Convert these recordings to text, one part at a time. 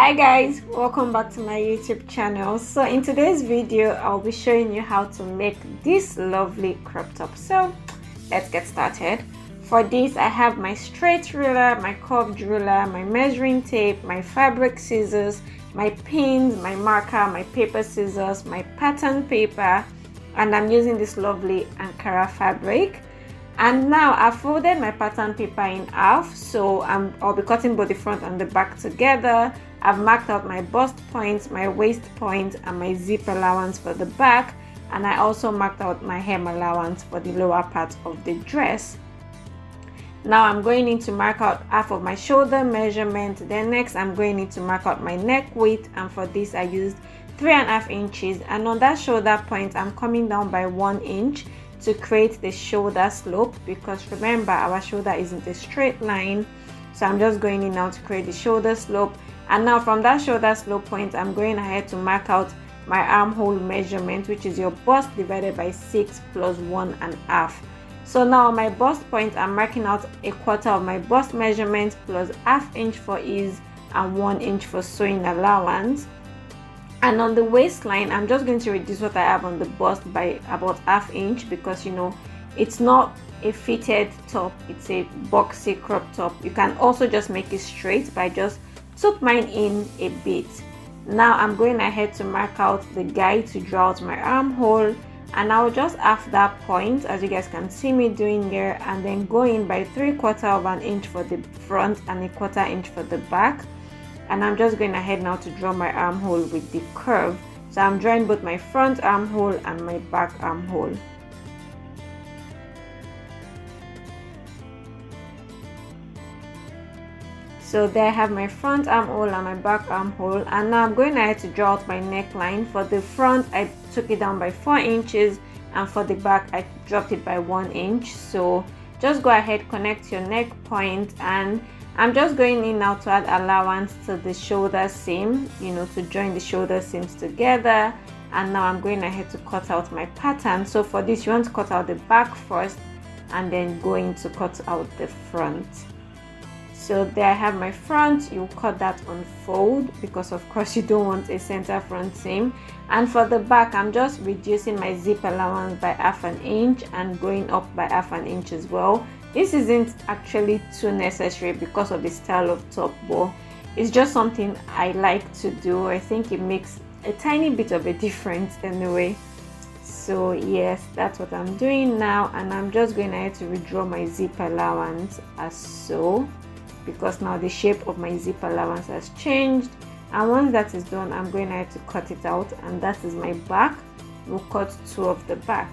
Hi guys, welcome back to my YouTube channel. So in today's video I'll be showing you how to make this lovely crop top. So let's get started. For this I have my straight ruler, my curved ruler, my measuring tape, my fabric scissors, my pins, my marker, my paper scissors, my pattern paper, and I'm using this lovely Ankara fabric. And now I've folded my pattern paper in half, so I'll be cutting both the front and the back together. I've marked out my bust point, my waist point, and my zip allowance for the back, and I also marked out my hem allowance for the lower part of the dress. Now I'm going in to mark out half of my shoulder measurement. Then next I'm going in to mark out my neck width, and for this I used 3.5 inches, and on that shoulder point I'm coming down by 1 inch to create the shoulder slope, because remember our shoulder isn't a straight line. So I'm just going in now to create the shoulder slope. And now from that shoulder slope point I'm going ahead to mark out my armhole measurement, which is your bust divided by 6 plus 1.5. So now my bust point I'm marking out 1/4 of my bust measurement plus 1/2 inch for ease and 1 inch for sewing allowance. And on the waistline I'm just going to reduce what I have on the bust by about 1/2 inch, because it's not a fitted top, it's a boxy crop top. You can also just make it straight, but I just took mine in a bit. Now I'm going ahead to mark out the guide to draw out my armhole, and I'll just half that point as you guys can see me doing here, and then go in by 3/4 of an inch for the front and 1/4 inch for the back. And I'm just going ahead now to draw my armhole with the curve. So I'm drawing both my front armhole and my back armhole. So there I have my front armhole and my back armhole, and now I'm going ahead to draw out my neckline. For the front I took it down by 4 inches, and for the back I dropped it by 1 inch. So just go ahead, connect your neck point, and I'm just going in now to add allowance to the shoulder seam, to join the shoulder seams together. And now I'm going ahead to cut out my pattern. So for this you want to cut out the back first and then going to cut out the front. So there I have my front. You cut that on fold, because of course you don't want a center front seam. And for the back I'm just reducing my zip allowance by 1/2 inch and going up by 1/2 inch as well. This isn't actually too necessary because of the style of top, but it's just something I like to do. I think it makes a tiny bit of a difference anyway. So yes, that's what I'm doing now, and I'm just going ahead to redraw my zip allowance as so, because now the shape of my zip allowance has changed. And once that is done I'm going ahead to cut it out, and that is my back. We'll cut 2 of the back.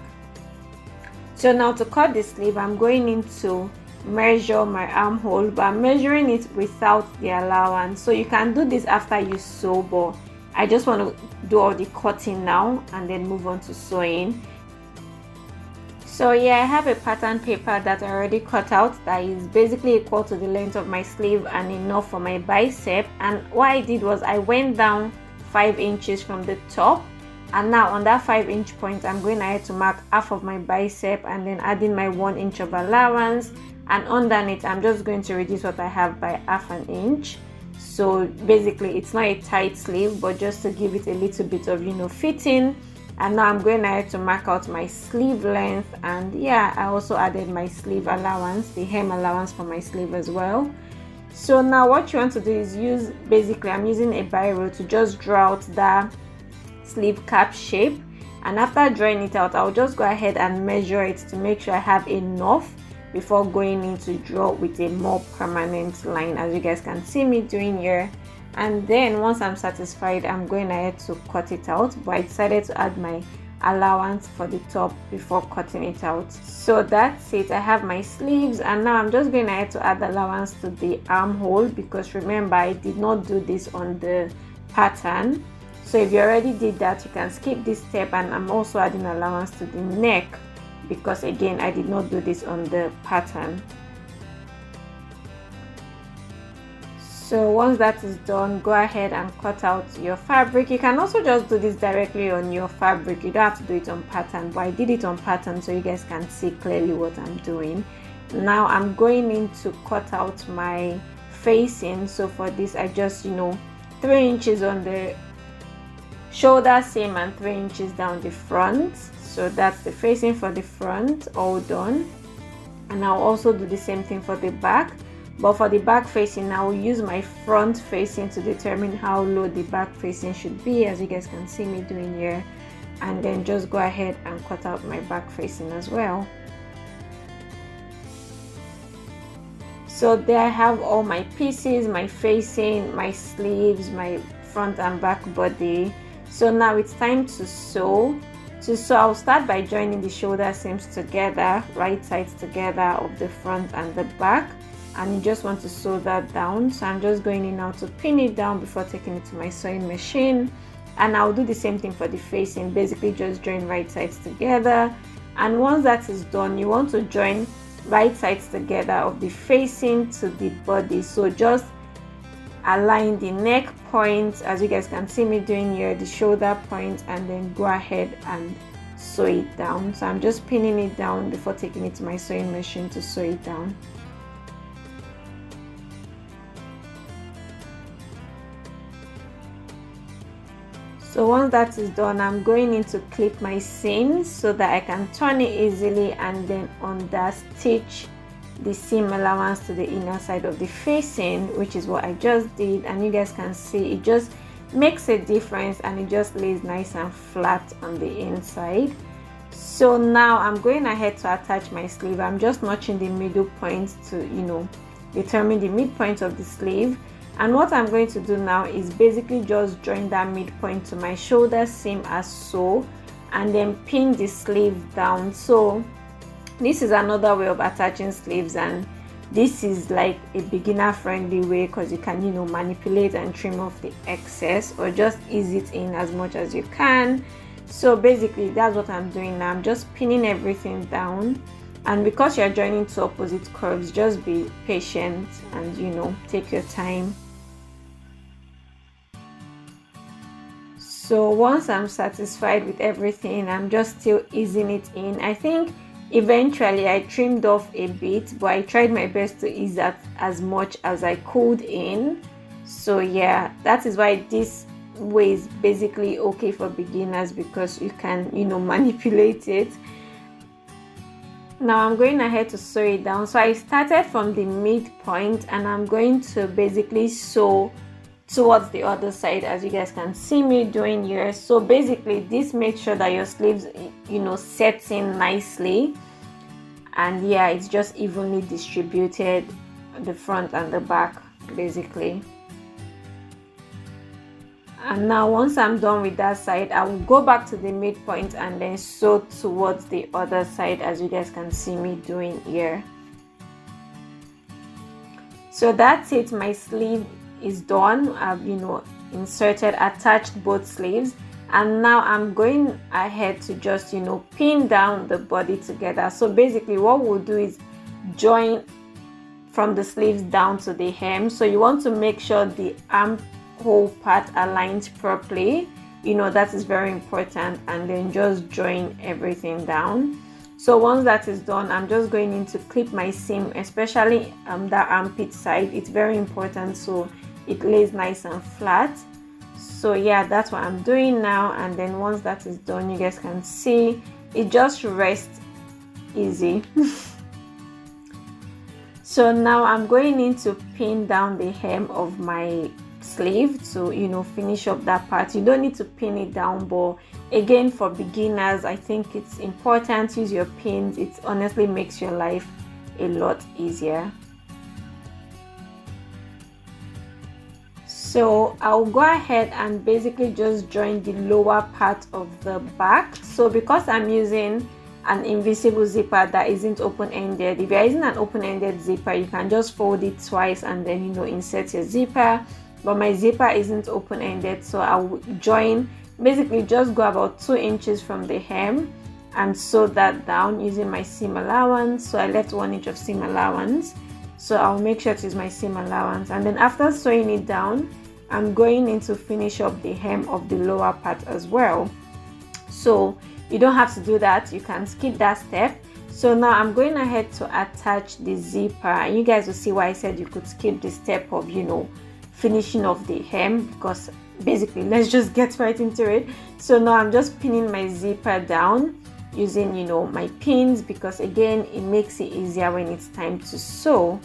So now to cut the sleeve I'm going in to measure my armhole, but I'm measuring it without the allowance. So you can do this after you sew, but I just want to do all the cutting now and then move on to sewing. So yeah, I have a pattern paper that I already cut out that is basically equal to the length of my sleeve and enough for my bicep. And what I did was I went down 5 inches from the top, and now on that 5 inch point I'm going ahead to mark half of my bicep and then adding my 1 inch of allowance, and underneath I'm just going to reduce what I have by 1/2 inch. So basically it's not a tight sleeve, but just to give it a little bit of fitting. And now I'm going ahead to mark out my sleeve length, and yeah, I also added my sleeve allowance, the hem allowance for my sleeve as well. So now what you want to do is I'm using a biro to just draw out that sleeve cap shape, and after drawing it out I'll just go ahead and measure it to make sure I have enough before going in to draw with a more permanent line, as you guys can see me doing here. And then once I'm satisfied I'm going ahead to cut it out, but I decided to add my allowance for the top before cutting it out. So that's it, I have my sleeves, and now I'm just going ahead to add allowance to the armhole, because remember I did not do this on the pattern. So if you already did that you can skip this step, and I'm also adding allowance to the neck because again I did not do this on the pattern. So once that is done, go ahead and cut out your fabric. You can also just do this directly on your fabric, you don't have to do it on pattern, but I did it on pattern so you guys can see clearly what I'm doing. Now I'm going in to cut out my facing. So for this I just 3 inches on the shoulder seam and 3 inches down the front. So that's the facing for the front, all done. And I'll also do the same thing for the back, but for the back facing I will use my front facing to determine how low the back facing should be, as you guys can see me doing here, and then just go ahead and cut out my back facing as well. So there I have all my pieces, my facing, my sleeves, my front and back body. So now it's time to sew. To sew, I'll start by joining the shoulder seams together, right sides together of the front and the back, and you just want to sew that down. So I'm just going in now to pin it down before taking it to my sewing machine, and I'll do the same thing for the facing. Basically just join right sides together, and once that is done, you want to join right sides together of the facing to the body. So just align the neck point, as you guys can see me doing here, the shoulder point, and then go ahead and sew it down. So I'm just pinning it down before taking it to my sewing machine to sew it down. So once that is done, I'm going in to clip my seams so that I can turn it easily and then under stitch the seam allowance to the inner side of the facing, which is what I just did. And you guys can see it just makes a difference, and it just lays nice and flat on the inside. So now I'm going ahead to attach my sleeve. I'm just notching the middle point to determine the midpoint of the sleeve. And what I'm going to do now is basically just join that midpoint to my shoulder seam as so, and then pin the sleeve down. So this is another way of attaching sleeves, and this is like a beginner friendly way because you can manipulate and trim off the excess or just ease it in as much as you can. So basically that's what I'm doing now. I'm just pinning everything down, and because you're joining two opposite curves, just be patient and take your time. So once I'm satisfied with everything, I'm just still easing it in. I think eventually I trimmed off a bit, but I tried my best to ease that as much as I could in. So yeah, that is why this way is basically okay for beginners, because you can manipulate it. Now I'm going ahead to sew it down. So I started from the midpoint, and I'm going to basically sew towards the other side, as you guys can see me doing here. So basically this makes sure that your sleeves sets in nicely, and yeah, it's just evenly distributed, the front and the back basically. And now once I'm done with that side, I will go back to the midpoint and then sew towards the other side, as you guys can see me doing here. So that's it, my sleeve is done. I've attached both sleeves, and now I'm going ahead to just pin down the body together. So basically what we'll do is join from the sleeves down to the hem. So you want to make sure the armhole part aligns properly, that is very important, and then just join everything down. So once that is done, I'm just going in to clip my seam, especially that armpit side. It's very important so it lays nice and flat. So yeah, that's what I'm doing now. And then once that is done, you guys can see it just rests easy. So now I'm going in to pin down the hem of my sleeve to finish up that part. You don't need to pin it down, but again, for beginners, I think it's important to use your pins. It honestly makes your life a lot easier. So I'll go ahead and basically just join the lower part of the back. So because I'm using an invisible zipper that isn't open-ended, if you're using an open-ended zipper, you can just fold it twice and then insert your zipper. But my zipper isn't open-ended, so I'll join, basically just go about 2 inches from the hem and sew that down using my seam allowance. So I left 1 inch of seam allowance, so I'll make sure to use my seam allowance. And then after sewing it down, I'm going in to finish up the hem of the lower part as well. So you don't have to do that, you can skip that step. So now I'm going ahead to attach the zipper, and you guys will see why I said you could skip the step of finishing off the hem, because basically let's just get right into it. So now I'm just pinning my zipper down using, you know, my pins, because again it makes it easier when it's time to sew.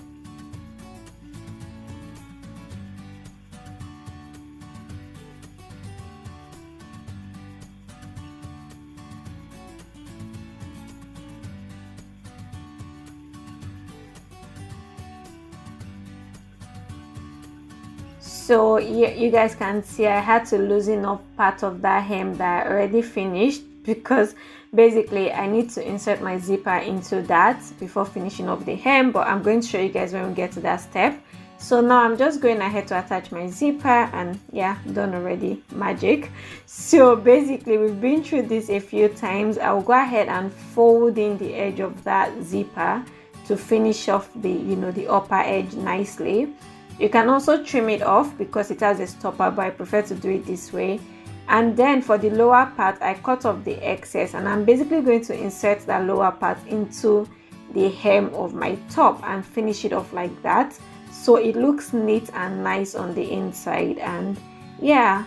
So you guys can see I had to loosen up part of that hem that I already finished, because basically I need to insert my zipper into that before finishing up the hem, but I'm going to show you guys when we get to that step. So now I'm just going ahead to attach my zipper, and yeah, done already, magic. So basically we've been through this a few times. I'll go ahead and fold in the edge of that zipper to finish off the, you know, the upper edge nicely. You can also trim it off because it has a stopper, but I prefer to do it this way. And then for the lower part, I cut off the excess, and I'm basically going to insert that lower part into the hem of my top and finish it off like that, so it looks neat and nice on the inside. And yeah,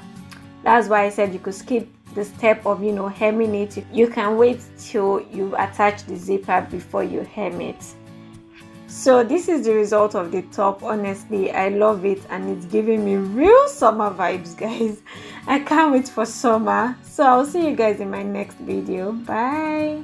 that's why I said you could skip the step of, you know, hemming it. You can wait till you attach the zipper before you hem it. So this is the result of the top. Honestly, I love it, and it's giving me real summer vibes, guys. I can't wait for summer. So I'll see you guys in my next video. Bye.